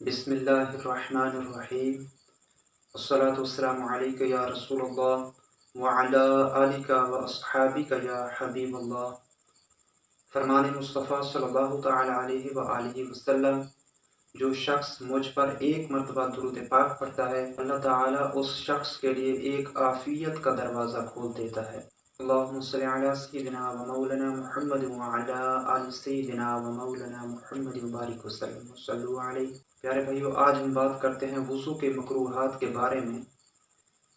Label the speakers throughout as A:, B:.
A: بسم اللہ الرحمن الرحیم، والصلاة والسلام علیک یا رسول اللہ وعلی آلک و اصحابک یا حبیب اللہ۔ فرمان مصطفیٰ صلی اللہ تعالی علیہ وآلہ وسلم، جو شخص مجھ پر ایک مرتبہ درود پاک پڑھتا ہے، اللہ تعالیٰ اس شخص کے لیے ایک عافیت کا دروازہ کھول دیتا ہے۔ اللہم صلی علی سیدنا و مولانا محمد وعلی آل سیدنا و مولانا محمد وبارک وسلم صلو علیہ۔ پیارے بھائیو، آج ہم بات کرتے ہیں وضو کے مکروہات کے بارے میں۔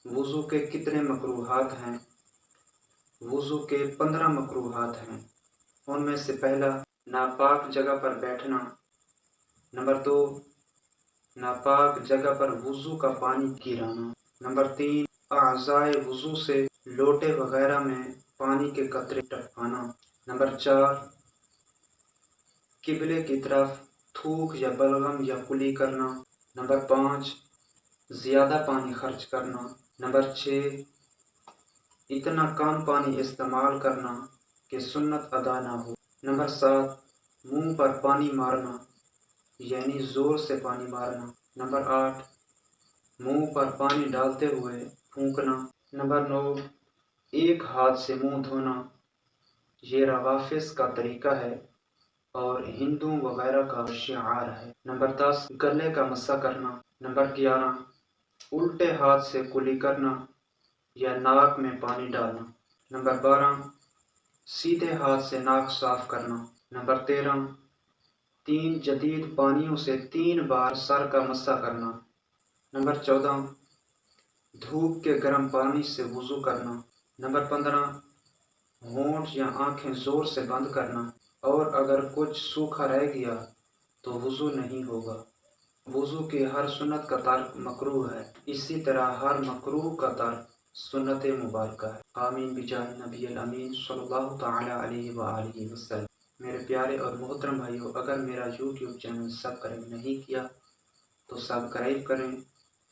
A: وضو کے کتنے مکروہات ہیں؟ وضو کے 15 مکروہات ہیں۔ ان میں سے پہلا، ناپاک جگہ پر بیٹھنا۔ نمبر 2، ناپاک جگہ پر وضو کا پانی گرانا۔ نمبر 3، اعضائے وضو سے لوٹے وغیرہ میں پانی کے قطرے ٹپکانا۔ نمبر 4، قبلے کی طرف تھوک یا بلغم یا کلی کرنا۔ نمبر 5، زیادہ پانی خرچ کرنا۔ نمبر 6، اتنا کم پانی استعمال کرنا کہ سنت ادا نہ ہو۔ نمبر 7، منہ پر پانی مارنا، یعنی زور سے پانی مارنا۔ نمبر 8، منہ پر پانی ڈالتے ہوئے پھونکنا۔ نمبر 9، ایک ہاتھ سے منہ دھونا، یہ روافض کا طریقہ ہے اور ہندوؤں وغیرہ کا شعار ہے۔ نمبر 10، گلے کا مسح کرنا۔ نمبر 11، الٹے ہاتھ سے کلی کرنا یا ناک میں پانی ڈالنا۔ نمبر 12، سیدھے ہاتھ سے ناک صاف کرنا۔ نمبر 13، 3 جدید پانیوں سے 3 بار سر کا مسح کرنا۔ نمبر 14، دھوپ کے گرم پانی سے وضو کرنا۔ نمبر 15، ہونٹ یا آنکھیں زور سے بند کرنا، اور اگر کچھ سوکھا رہ گیا تو وضو نہیں ہوگا۔ وضو کی ہر سنت کا ترک مکروہ ہے، اسی طرح ہر مکروہ کا ترک سنت مبارکہ ہے۔ آمین بجاہ نبی الامین صلی اللہ تعالی علیہ وآلہ وسلم۔ میرے پیارے اور محترم بھائیو، اگر میرا یوٹیوب چینل سبسکرائب نہیں کیا تو سبسکرائب کریں،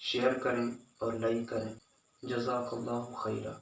A: شیئر کریں اور لائک کریں۔ جزاک اللہ خیرہ۔